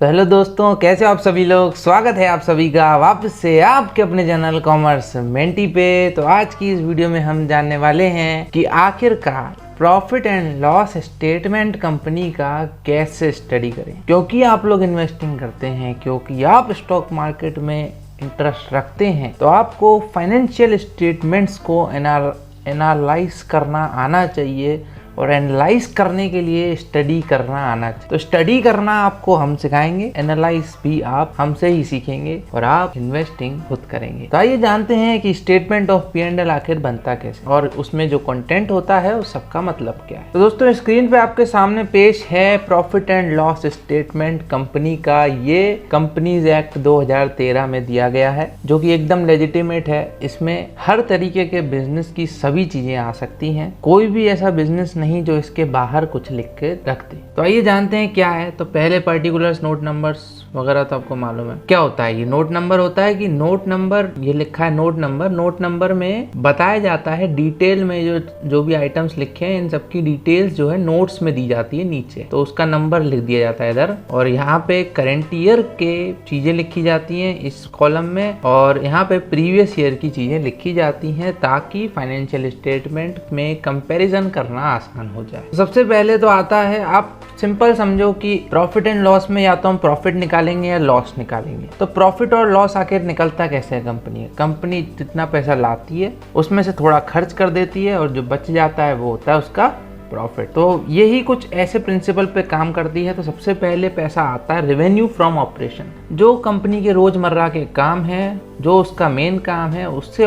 तो हेलो दोस्तों, कैसे हो आप सभी लोग। स्वागत है आप सभी का वापस से आपके अपने चैनल कॉमर्स मेंटी पे। तो आज की इस वीडियो में हम जानने वाले हैं कि आखिरकार profit and loss statement company का कैसे स्टडी करें, क्योंकि आप लोग इन्वेस्टिंग करते हैं, क्योंकि आप स्टॉक मार्केट में इंटरेस्ट रखते हैं, तो आपको फाइनेंशियल स्टेटमेंट्स को एनालाइज करना आना चाहिए और एनालाइज करने के लिए स्टडी करना आना चाहिए। तो स्टडी करना आपको हम सिखाएंगे, एनालाइज भी आप हमसे ही सीखेंगे और आप इन्वेस्टिंग खुद करेंगे। तो आइए जानते हैं कि स्टेटमेंट ऑफ P&L आखिर बनता कैसे और उसमें जो कंटेंट होता है उस सबका मतलब क्या है। तो दोस्तों, स्क्रीन पे आपके सामने पेश है profit and loss statement company का। ये कंपनीज एक्ट 2013 में दिया गया है, जो कि एकदम लेजिटिमेट है। इसमें हर तरीके के बिजनेस की सभी चीजें आ सकती हैं, कोई भी ऐसा बिजनेस नहीं जो इसके बाहर कुछ लिख के रखते। तो आइए जानते हैं क्या है। तो पहले पर्टिकुलर्स, नोट नंबर्स वगैरह तो आपको मालूम है क्या होता है। ये नोट नंबर होता है कि नोट नंबर, ये लिखा है नोट नंबर। नोट नंबर में बताया जाता है डिटेल में जो भी आइटम्स लिखे हैं, इन सबकी डिटेल्स जो है नोट्स में दी जाती है नीचे, तो उसका नंबर लिख दिया जाता है इधर। और यहाँ पे करेंट ईयर के चीजें लिखी जाती हैं इस कॉलम में, और यहाँ पे प्रीवियस ईयर की चीजें लिखी जाती हैं ताकि फाइनेंशियल स्टेटमेंट में कंपेरिजन करना आसान हो जाए। सबसे पहले तो आता है, आप सिंपल समझो कि प्रॉफिट एंड लॉस में या तो हम प्रॉफिट निकालेंगे या लॉस निकालेंगे। तो प्रॉफिट और लॉस आखिर निकलता कैसे है कंपनी जितना पैसा लाती है उसमें से थोड़ा खर्च कर देती है और जो बच जाता है वो होता है उसका प्रॉफिट। तो यही कुछ ऐसे प्रिंसिपल पे काम करती है। तो सबसे पहले पैसा आता है रेवेन्यू फ्रॉम ऑपरेशन, जो कंपनी के रोजमर्रा के काम है, जो उसका मेन काम है, उससे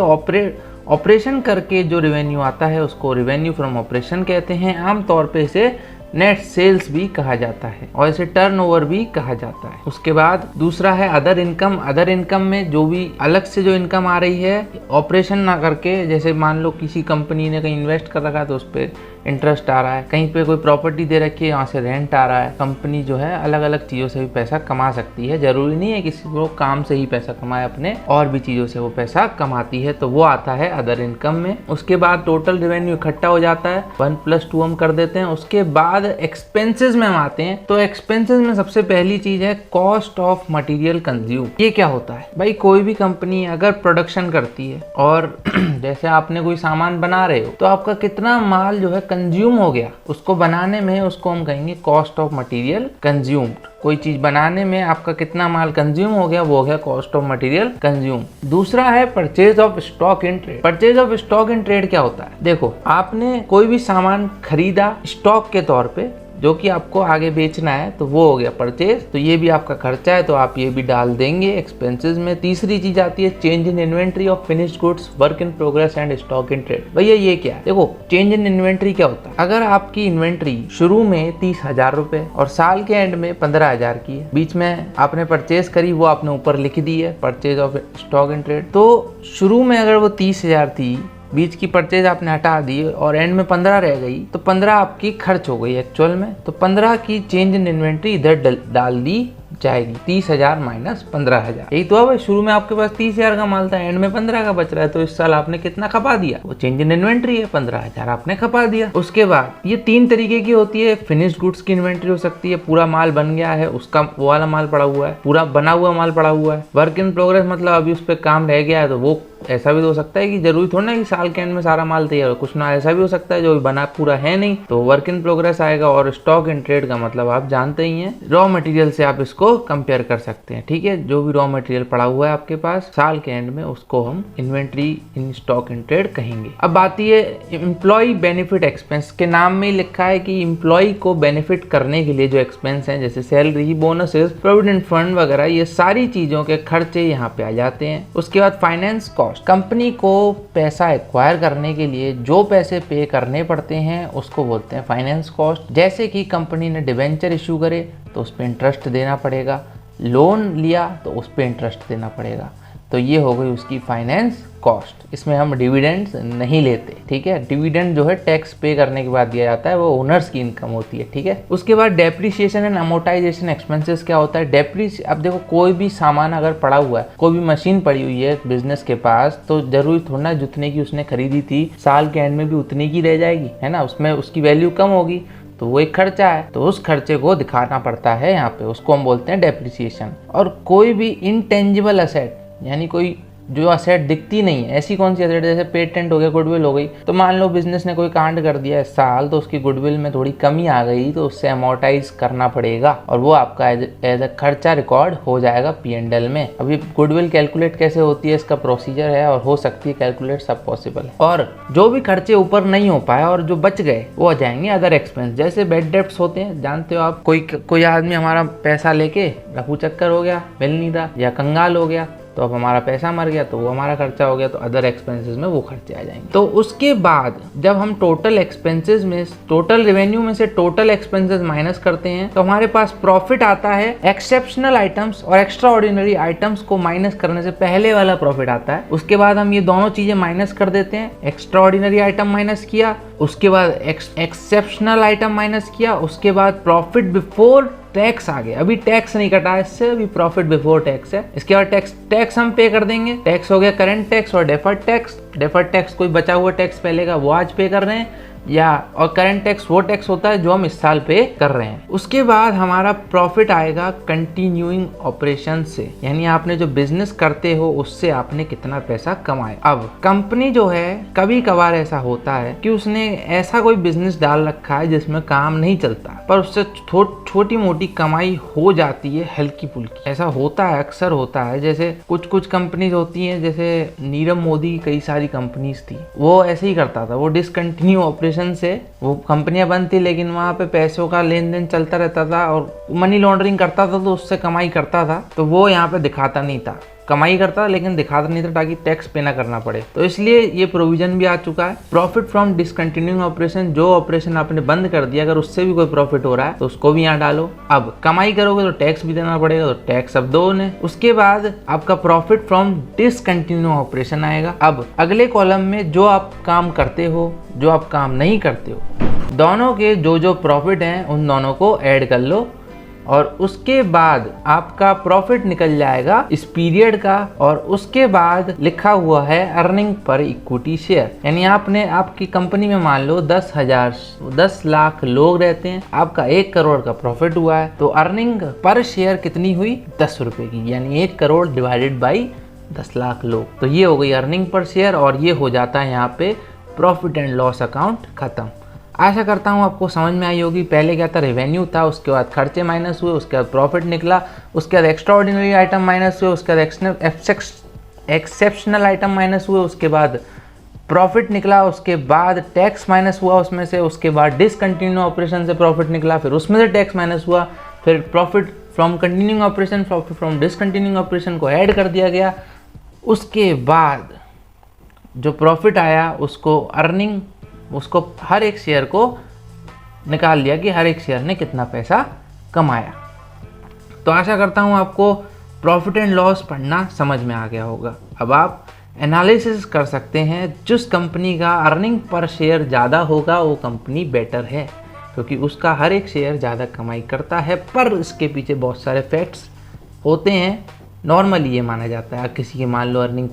ऑपरेशन करके जो रेवेन्यू आता है उसको रेवेन्यू फ्रॉम ऑपरेशन कहते हैं। आमतौर पे इसे नेट सेल्स भी कहा जाता है और इसे टर्नओवर भी कहा जाता है। उसके बाद दूसरा है अदर इनकम। अदर इनकम में जो भी अलग से जो इनकम आ रही है ऑपरेशन ना करके, जैसे मान लो किसी कंपनी ने कहीं इन्वेस्ट कर रखा है तो उस पर इंटरेस्ट आ रहा है, कहीं पे कोई प्रॉपर्टी दे रखी है, यहाँ से रेंट आ रहा है। कंपनी जो है अलग अलग चीज़ों से भी पैसा कमा सकती है, जरूरी नहीं है किसी को काम से ही पैसा कमाए, अपने और भी चीज़ों से वो पैसा कमाती है, तो वो आता है अदर इनकम में। उसके बाद टोटल रेवेन्यू इकट्ठा हो जाता है, 1+2 हम कर देते हैं। उसके बाद एक्सपेंसेस में हम आते हैं। तो एक्सपेंसेस में सबसे पहली चीज है कॉस्ट ऑफ मटेरियल कंज्यूम। ये क्या होता है भाई, कोई भी कंपनी अगर प्रोडक्शन करती है और जैसे आपने कोई सामान बना रहे हो तो आपका कितना माल जो है कंज्यूम हो गया उसको बनाने में, उसको हम कहेंगे कॉस्ट ऑफ मटेरियल कंज्यूम्ड। कोई चीज बनाने में आपका कितना माल कंज्यूम हो गया वो हो गया कॉस्ट ऑफ मटेरियल कंज्यूम। दूसरा है purchase of stock in trade. Purchase of stock in trade क्या होता है, देखो आपने कोई भी सामान खरीदा स्टॉक के तौर पे जो कि आपको आगे बेचना है, तो वो हो गया परचेज। तो ये भी आपका खर्चा है, तो आप ये भी डाल देंगे एक्सपेंसेस में। तीसरी चीज आती है change in inventory of finished goods, work in progress and stock in trade. भैया ये क्या है, देखो चेंज इन इन्वेंट्री क्या होता है। अगर आपकी इन्वेंट्री शुरू में 30,000 रुपए और साल के एंड में 15,000 की है, बीच में आपने परचेज करी, वो आपने ऊपर लिख दी है purchase of stock in trade. तो शुरू में अगर वो 30,000 थी, बीच की परचेज आपने हटा दी और एंड में 15 रह गई, तो 15 आपकी खर्च हो गई एक्चुअल में। तो 15 की चेंज इन इन्वेंट्री इधर डाल दी जाएगी, 30,000 माइनस 15,000। यही तो है, शुरू में आपके पास 30,000 का माल था, एंड में 15 का बच रहा है, तो इस साल आपने कितना खपा दिया, वो चेंज इन इन्वेंट्री है, 15,000 आपने खपा दिया। उसके बाद ये 3 तरीके की होती है। फिनिश्ड गुड्स की इन्वेंट्री हो सकती है, पूरा माल बन गया है, उसका वो वाला माल पड़ा हुआ है, पूरा बना हुआ माल पड़ा हुआ है। वर्क इन प्रोग्रेस मतलब अभी उस पर काम रह गया है, तो वो ऐसा भी हो सकता है कि जरूरी थोड़ा ना कि साल के एंड में सारा माल तैयार हो, कुछ ना ऐसा भी हो सकता है जो बना पूरा है नहीं, तो वर्क इन प्रोग्रेस आएगा। और स्टॉक इन ट्रेड का मतलब आप जानते ही हैं, रॉ मटेरियल से आप इसको कंपेयर कर सकते हैं, ठीक है। जो भी रॉ मटेरियल पड़ा हुआ है आपके पास साल के एंड में, उसको हम inventory in stock in trade कहेंगे। अब आती है एम्प्लॉय बेनिफिट एक्सपेंस। के नाम में लिखा है कि एम्प्लॉय को बेनिफिट करने के लिए जो एक्सपेंस हैं, जैसे सैलरी, बोनसेस, प्रोविडेंट फंड वगैरह, ये सारी चीजों के खर्चे यहाँ पे आ जाते हैं। उसके बाद फाइनेंस कॉस्ट। कंपनी को पैसा एक्वायर करने के लिए जो पैसे पे करने पड़ते हैं उसको बोलते हैं फाइनेंस कॉस्ट। जैसे कि कंपनी ने डिबेंचर इशू करे तो उस पर इंटरेस्ट देना पड़ेगा, लोन लिया तो उस पर इंटरेस्ट देना पड़ेगा, तो ये हो गई उसकी फाइनेंस कॉस्ट। इसमें हम डिविडेंड्स नहीं लेते, ठीक है। डिविडेंड जो है टैक्स पे करने के बाद दिया जाता है, वो ओनर्स की इनकम होती है, ठीक है। उसके बाद डेप्रिसिएशन एंड अमोर्टाइजेशन एक्सपेंसेस क्या होता है। अब देखो कोई भी सामान अगर पड़ा हुआ है, कोई भी मशीन पड़ी हुई है बिजनेस के पास, तो जरूरी थोड़ा ना जितने की उसने खरीदी थी साल के एंड में भी उतनी की रह जाएगी, है ना, उसमें उसकी वैल्यू कम होगी। तो वो एक खर्चा है, तो उस खर्चे को दिखाना पड़ता है यहाँ पे, उसको हम बोलते हैं डेप्रिसिएशन। और कोई भी इनटेंजिबल असेट, यानी कोई जो असेट दिखती नहीं है, ऐसी कौन सी असेट, जैसे पेटेंट हो गया, गुडविल हो गई, तो मान लो बिजनेस ने कोई कांड कर दिया इस साल, तो उसकी गुडविल में थोड़ी कमी आ गई, तो उससे अमोर्टाइज करना पड़ेगा और वो आपका एज अ खर्चा रिकॉर्ड हो जाएगा P&L में। अभी गुडविल कैलकुलेट कैसे होती है, इसका प्रोसीजर है और हो सकती है कैलकुलेट, सब पॉसिबल है। और जो भी खर्चे ऊपर नहीं हो पाए और जो बच गए वो आ जाएंगे अदर एक्सपेंस। जैसे बैड डेब्ट्स होते हैं, जानते हो आप, कोई आदमी हमारा पैसा लेके रफू चक्कर हो गया, मिल नहीं रहा, या कंगाल हो गया, तो अब हमारा पैसा मर गया, तो वो हमारा खर्चा हो गया, तो अदर एक्सपेंसेस में वो खर्चे आ जाएंगे। तो उसके बाद जब हम टोटल एक्सपेंसेस में, टोटल रेवेन्यू में से टोटल एक्सपेंसेस माइनस करते हैं, तो हमारे पास प्रॉफिट आता है। एक्सेप्शनल आइटम्स और एक्स्ट्रा ऑर्डिनरी आइटम्स को माइनस करने से पहले वाला प्रॉफिट आता है। उसके बाद हम ये दोनों चीजें माइनस कर देते हैं। एक्स्ट्रा ऑर्डिनरी आइटम माइनस किया, उसके बाद एक्सेप्शनल आइटम माइनस किया, उसके बाद प्रॉफिट बिफोर टैक्स आ गया। अभी टैक्स नहीं कटा है इससे, अभी प्रॉफिट बिफोर टैक्स है। इसके बाद टैक्स हम पे कर देंगे। टैक्स हो गया करंट टैक्स और डेफर्ड टैक्स। डेफर्ड टैक्स कोई बचा हुआ टैक्स पहले का, वो आज पे कर रहे हैं, और करंट टैक्स वो टैक्स होता है जो हम इस साल पे कर रहे हैं। उसके बाद हमारा प्रॉफिट आएगा कंटिन्यूइंग ऑपरेशन से, यानी आपने जो बिजनेस करते हो उससे आपने कितना पैसा कमाया। अब कंपनी जो है, कभी कभार ऐसा होता है कि उसने ऐसा कोई बिजनेस डाल रखा है जिसमें काम नहीं चलता, पर उससे छोटी मोटी कमाई हो जाती है, हल्की फुल्की। ऐसा होता है, अक्सर होता है। जैसे कुछ कंपनीज होती हैं, जैसे नीरव मोदी की कई सारी कंपनीज थी, वो ऐसे ही करता था, वो डिसकंटिन्यू ऑपरेशन से वो कंपनियां बंद थी, लेकिन वहां पे पैसों का लेन देन चलता रहता था और मनी लॉन्ड्रिंग करता था, तो उससे कमाई करता था। तो वो यहाँ पे दिखाता नहीं था, कमाई करता था लेकिन दिखाता नहीं था, ताकि टैक्स पे ना करना पड़े। तो इसलिए ये प्रोविजन भी आ चुका है। प्रॉफिट फ्रॉम डिसकंटिन्यूइंग ऑपरेशन, जो ऑपरेशन आपने बंद कर दिया, अगर उससे भी कोई प्रॉफिट हो रहा है तो उसको भी यहाँ डालो। अब कमाई करोगे तो टैक्स भी देना पड़ेगा, तो टैक्स अब दो ने। उसके बाद आपका प्रॉफिट फ्रॉम डिसकंटिन्यू ऑपरेशन आएगा। अब अगले कॉलम में जो आप काम करते हो, जो आप काम नहीं करते हो, दोनों के जो प्रॉफिट हैं उन दोनों को ऐड कर लो, और उसके बाद आपका प्रॉफिट निकल जाएगा इस पीरियड का। और उसके बाद लिखा हुआ है अर्निंग पर इक्विटी शेयर, यानी आपने, आपकी कंपनी में मान लो 10 लाख लोग रहते हैं, आपका 1 करोड़ का प्रॉफिट हुआ है, तो अर्निंग पर शेयर कितनी हुई, 10 रुपए की, यानी 1 करोड़ डिवाइडेड बाई 10 लाख लोग। तो ये हो गई अर्निंग पर शेयर, और ये हो जाता है यहाँ पे प्रॉफिट एंड लॉस अकाउंट खत्म। आशा करता हूँ आपको समझ में आई होगी। पहले क्या था, रेवेन्यू था, उसके बाद खर्चे माइनस हुए, उसके बाद प्रॉफिट निकला, उसके बाद एक्स्ट्रा ऑर्डिनरी आइटम माइनस हुए, उसके बाद एक्सेप्शनल आइटम माइनस हुए, उसके बाद प्रॉफिट निकला, उसके बाद टैक्स माइनस हुआ उसमें से, उसके बाद डिसकंटिन्यू ऑपरेशन से प्रॉफिट निकला, फिर उसमें से टैक्स माइनस हुआ, फिर profit from continuing operation, profit from discontinuing operation को ऐड कर दिया गया। उसके बाद जो प्रॉफिट आया उसको अर्निंग, उसको हर एक शेयर को निकाल लिया कि हर एक शेयर ने कितना पैसा कमाया। तो आशा करता हूँ आपको प्रॉफिट एंड लॉस पढ़ना समझ में आ गया होगा। अब आप एनालिसिस कर सकते हैं, जिस कंपनी का अर्निंग पर शेयर ज़्यादा होगा वो कंपनी बेटर है, क्योंकि उसका हर एक शेयर ज़्यादा कमाई करता है। पर इसके पीछे बहुत सारे फैक्ट्स होते हैं। नॉर्मली ये माना जाता है, किसी की मान लो अर्निंग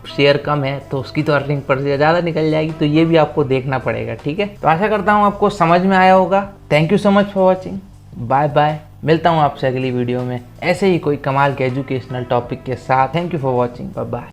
शेयर कम है तो उसकी तो अर्निंग पर शेयर ज़्यादा निकल जाएगी, तो ये भी आपको देखना पड़ेगा। ठीक है, तो आशा करता हूँ आपको समझ में आया होगा। Thank you so much for watching, bye bye. मिलता हूँ आपसे अगली वीडियो में ऐसे ही कोई कमाल के एजुकेशनल टॉपिक के साथ। Thank you for watching, bye bye.